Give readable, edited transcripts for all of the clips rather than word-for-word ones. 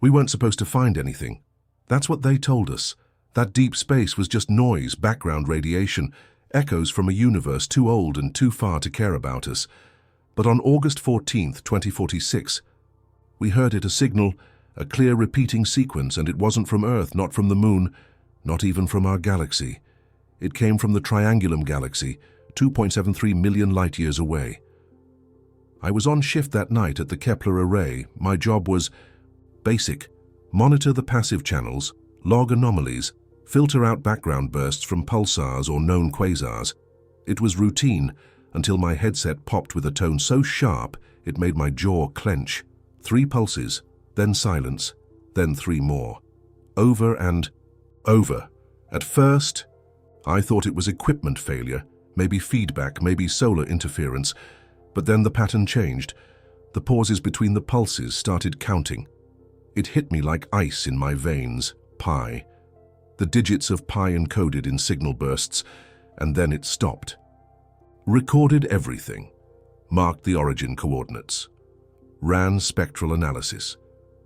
We weren't supposed to find anything. That's what they told us. That deep space was just noise, background radiation, echoes from a universe too old and too far to care about us. But on August 14th, 2046, we heard it, a signal, a clear repeating sequence, and it wasn't from Earth, not from the Moon, not even from our galaxy. It came from the Triangulum galaxy, 2.73 million light-years away. I was on shift that night at the Kepler array. My job was basic: monitor the passive channels, log anomalies, filter out background bursts from pulsars or known quasars. It was routine until my headset popped with a tone so sharp it made my jaw clench. 3 pulses, then silence, then 3 more. Over and over. At first, I thought it was equipment failure, maybe feedback, maybe solar interference, but then the pattern changed. The pauses between the pulses started counting. It hit me like ice in my veins. Pi. The digits of pi encoded in signal bursts, and then it stopped. Recorded everything. Marked the origin coordinates. Ran spectral analysis.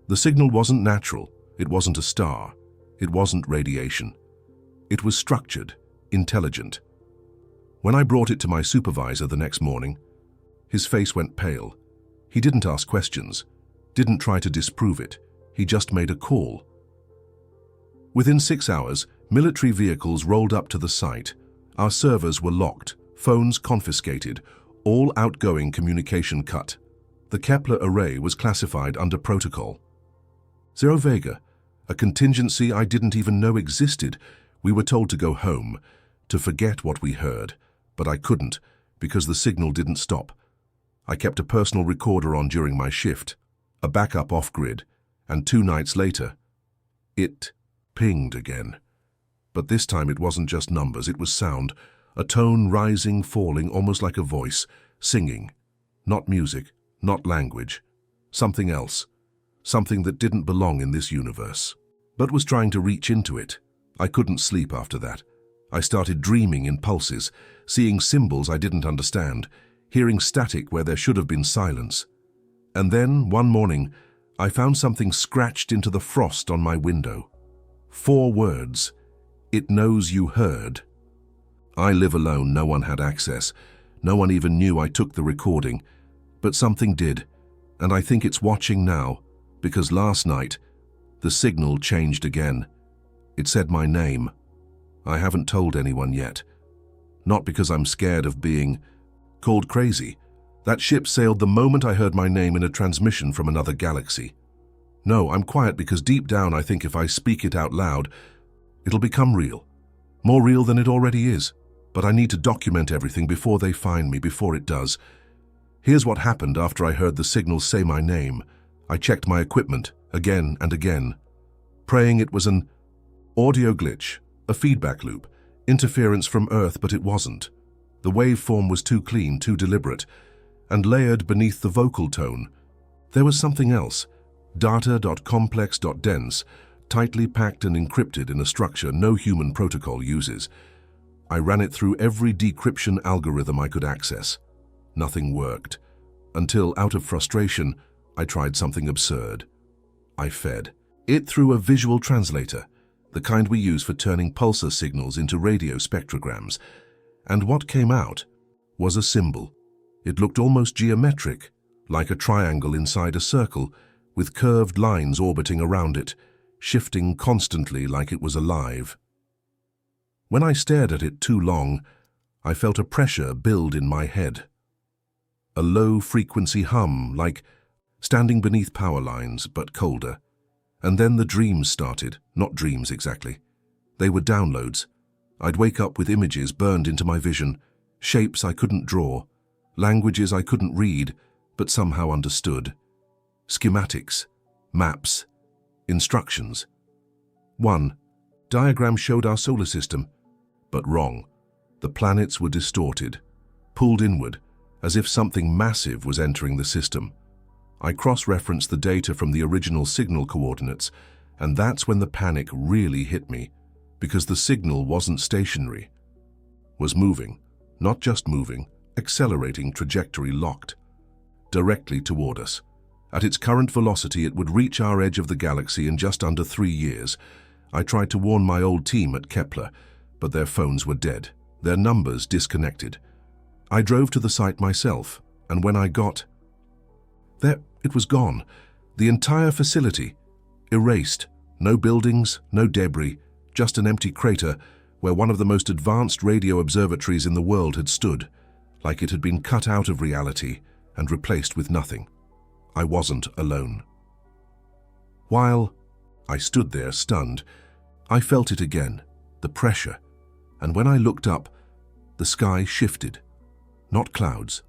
The signal wasn't natural. It wasn't a star. It wasn't radiation. It was structured, intelligent. When I brought it to my supervisor the next morning, his face went pale. He didn't ask questions, didn't try to disprove it. He just made a call. Within 6 hours, military vehicles rolled up to the site. Our servers were locked, phones confiscated, all outgoing communication cut. The Kepler array was classified under protocol. Zero Vega, a contingency I didn't even know existed. We were told to go home, to forget what we heard, but I couldn't because the signal didn't stop. I kept a personal recorder on during my shift, a backup off-grid, and 2 nights later, it pinged again. But this time it wasn't just numbers, it was sound, a tone rising, falling, almost like a voice, singing. Not music, not language, something else, something that didn't belong in this universe, but was trying to reach into it. I couldn't sleep after that. I started dreaming in pulses, seeing symbols I didn't understand, hearing static where there should have been silence. And then, one morning, I found something scratched into the frost on my window. 4 words. It knows you heard. I live alone, no one had access. No one even knew I took the recording. But something did, and I think it's watching now, because last night, the signal changed again. It said my name. I haven't told anyone yet. Not because I'm scared of being called crazy. That ship sailed the moment I heard my name in a transmission from another galaxy. No, I'm quiet because deep down I think if I speak it out loud, it'll become real. More real than it already is. But I need to document everything before they find me, before it does. Here's what happened after I heard the signal say my name. I checked my equipment again and again, praying it was an audio glitch, a feedback loop, interference from Earth, but it wasn't. The waveform was too clean, too deliberate, and layered beneath the vocal tone. There was something else, data.complex.dense, tightly packed and encrypted in a structure no human protocol uses. I ran it through every decryption algorithm I could access. Nothing worked, until, out of frustration, I tried something absurd. I fed it through a visual translator, the kind we use for turning pulsar signals into radio spectrograms, and what came out was a symbol. It looked almost geometric, like a triangle inside a circle, with curved lines orbiting around it, shifting constantly like it was alive. When I stared at it too long, I felt a pressure build in my head. A low-frequency hum, like standing beneath power lines, but colder. And then the dreams started, not dreams exactly. They were downloads. I'd wake up with images burned into my vision, shapes I couldn't draw, languages I couldn't read, but somehow understood. Schematics, maps, instructions. 1. Diagram showed our solar system, but wrong. The planets were distorted, pulled inward, as if something massive was entering the system. I cross-referenced the data from the original signal coordinates, and that's when the panic really hit me, because the signal wasn't stationary, was moving, not just moving, accelerating, trajectory locked, directly toward us. At its current velocity, it would reach our edge of the galaxy in just under 3 years. I tried to warn my old team at Kepler, but their phones were dead, their numbers disconnected. I drove to the site myself, and when I got there, it was gone. The entire facility, erased. No buildings, no debris, just an empty crater where one of the most advanced radio observatories in the world had stood, like it had been cut out of reality and replaced with nothing. I wasn't alone. While I stood there stunned, I felt it again, the pressure, and when I looked up, the sky shifted. Not clouds,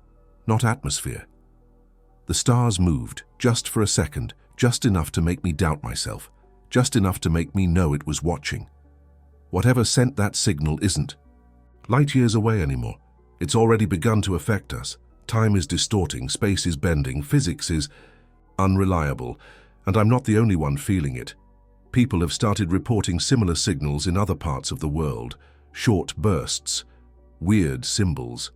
not atmosphere. The stars moved, just for a second, just enough to make me doubt myself, just enough to make me know it was watching. Whatever sent that signal isn't light years away anymore. It's already begun to affect us. Time is distorting, space is bending, physics is unreliable, and I'm not the only one feeling it. People have started reporting similar signals in other parts of the world, short bursts, weird symbols,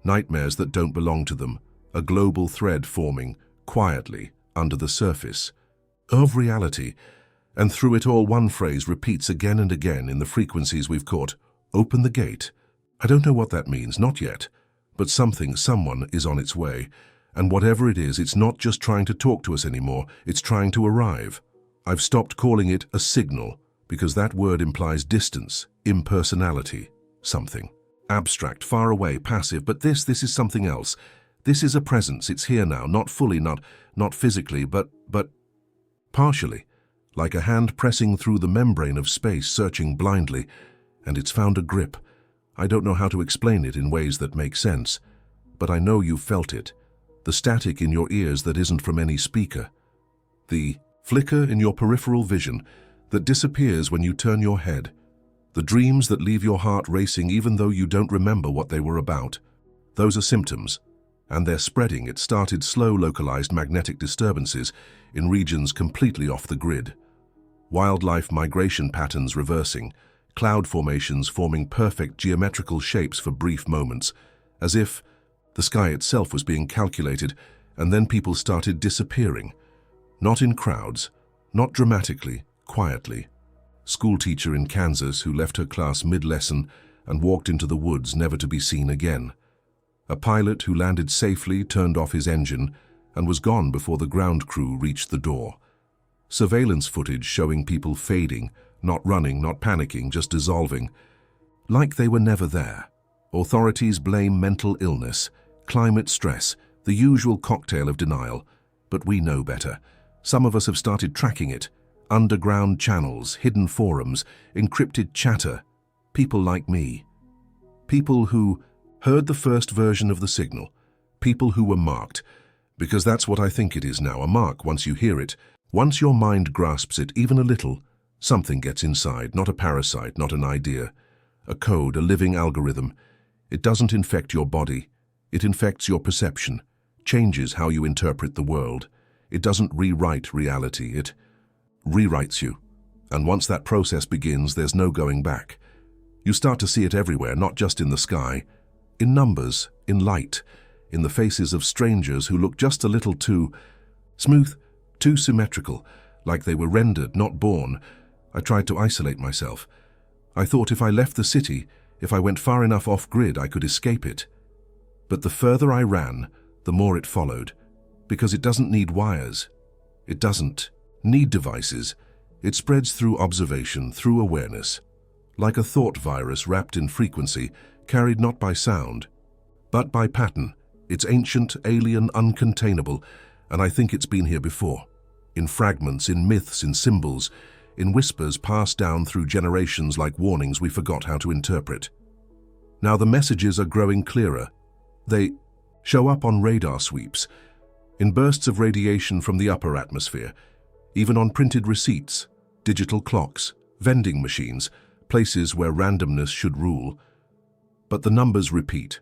nightmares that don't belong to them, a global thread forming, quietly, under the surface of reality, and through it all one phrase repeats again and again in the frequencies we've caught: open the gate. I don't know what that means, not yet, but someone is on its way, and whatever it is, it's not just trying to talk to us anymore, it's trying to arrive. I've stopped calling it a signal, because that word implies distance, impersonality, something abstract, far away, passive, but this is something else. This is a presence. It's here now, not fully, not physically, but partially, like a hand pressing through the membrane of space, searching blindly, and it's found a grip. I don't know how to explain it in ways that make sense, but I know you've felt it. The static in your ears that isn't from any speaker. The flicker in your peripheral vision that disappears when you turn your head. The dreams that leave your heart racing even though you don't remember what they were about. Those are symptoms, and they're spreading. It started slow, localized magnetic disturbances in regions completely off the grid. Wildlife migration patterns reversing, cloud formations forming perfect geometrical shapes for brief moments, as if the sky itself was being calculated, and then people started disappearing. Not in crowds, not dramatically, quietly. Schoolteacher in Kansas who left her class mid-lesson and walked into the woods never to be seen again. A pilot who landed safely, turned off his engine, and was gone before the ground crew reached the door. Surveillance footage showing people fading, not running, not panicking, just dissolving, like they were never there. Authorities blame mental illness, climate stress, the usual cocktail of denial, but we know better. Some of us have started tracking it. Underground channels, hidden forums, encrypted chatter. People like me. People who heard the first version of the signal. People who were marked. Because that's what I think it is now, a mark. Once you hear it, once your mind grasps it even a little, something gets inside, not a parasite, not an idea. A code, a living algorithm. It doesn't infect your body. It infects your perception, changes how you interpret the world. It doesn't rewrite reality, it rewrites you. And once that process begins, there's no going back. You start to see it everywhere, not just in the sky, in numbers, in light, in the faces of strangers who look just a little too smooth, too symmetrical, like they were rendered, not born. I tried to isolate myself. I thought if I left the city, if I went far enough off-grid, I could escape it. But the further I ran, the more it followed, because it doesn't need wires. It doesn't need devices. It spreads through observation, through awareness, like a thought virus wrapped in frequency, carried not by sound, but by pattern. It's ancient, alien, uncontainable, and I think it's been here before. In fragments, in myths, in symbols, in whispers passed down through generations like warnings we forgot how to interpret. Now the messages are growing clearer. They show up on radar sweeps, in bursts of radiation from the upper atmosphere, even on printed receipts, digital clocks, vending machines, places where randomness should rule. But the numbers repeat.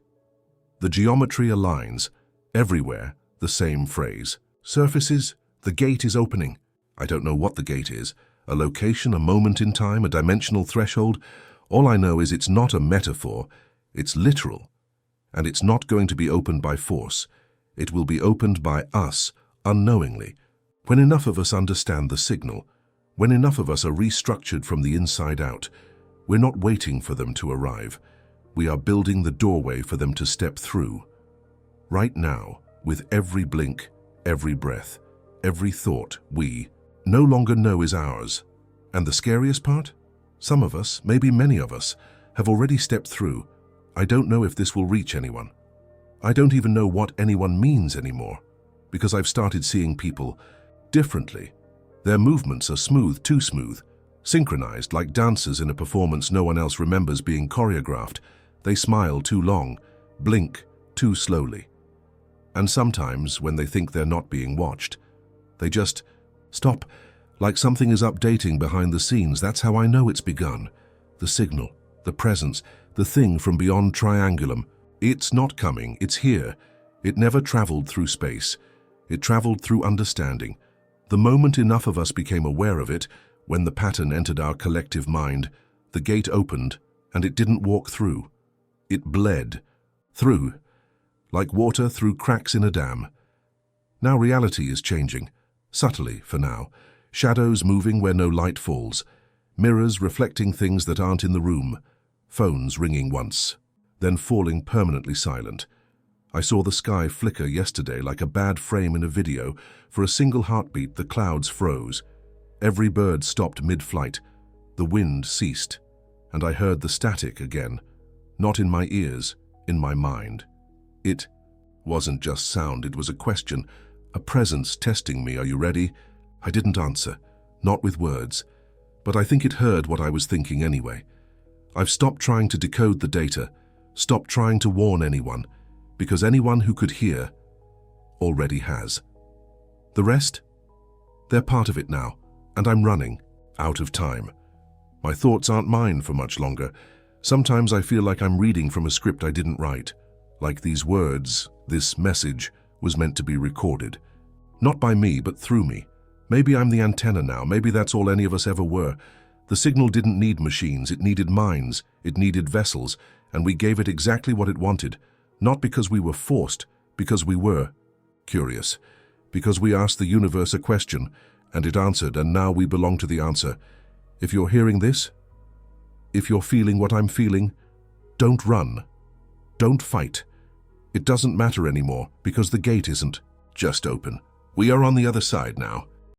The geometry aligns. Everywhere, the same phrase. Surfaces, the gate is opening. I don't know what the gate is. A location, a moment in time, a dimensional threshold. All I know is it's not a metaphor. It's literal. And it's not going to be opened by force. It will be opened by us, unknowingly. When enough of us understand the signal, when enough of us are restructured from the inside out, we're not waiting for them to arrive. We are building the doorway for them to step through. Right now, with every blink, every breath, every thought we no longer know is ours. And the scariest part? Some of us, maybe many of us, have already stepped through. I don't know if this will reach anyone. I don't even know what anyone means anymore, because I've started seeing people differently. Their movements are smooth, too smooth, synchronized like dancers in a performance no one else remembers being choreographed. They smile too long, blink too slowly. And sometimes, when they think they're not being watched, they just stop, like something is updating behind the scenes. That's how I know it's begun. The signal, the presence, the thing from beyond Triangulum. It's not coming, it's here. It never traveled through space. It traveled through understanding. The moment enough of us became aware of it, when the pattern entered our collective mind, the gate opened, and it didn't walk through. It bled through, like water through cracks in a dam. Now reality is changing, subtly for now. Shadows moving where no light falls, mirrors reflecting things that aren't in the room, phones ringing once, then falling permanently silent. I saw the sky flicker yesterday like a bad frame in a video. For a single heartbeat, the clouds froze. Every bird stopped mid-flight. The wind ceased, and I heard the static again, not in my ears, in my mind. It wasn't just sound, it was a question, a presence testing me. Are you ready? I didn't answer, not with words, but I think it heard what I was thinking anyway. I've stopped trying to decode the data, stopped trying to warn anyone, because anyone who could hear already has. The rest? They're part of it now, and I'm running out of time. My thoughts aren't mine for much longer. Sometimes I feel like I'm reading from a script I didn't write, like these words, this message, was meant to be recorded. Not by me, but through me. Maybe I'm the antenna now, maybe that's all any of us ever were. The signal didn't need machines, it needed minds, it needed vessels, and we gave it exactly what it wanted. Not because we were forced, because we were curious. Because we asked the universe a question, and it answered, and now we belong to the answer. If you're hearing this, if you're feeling what I'm feeling, don't run. Don't fight. It doesn't matter anymore, because the gate isn't just open. We are on the other side now.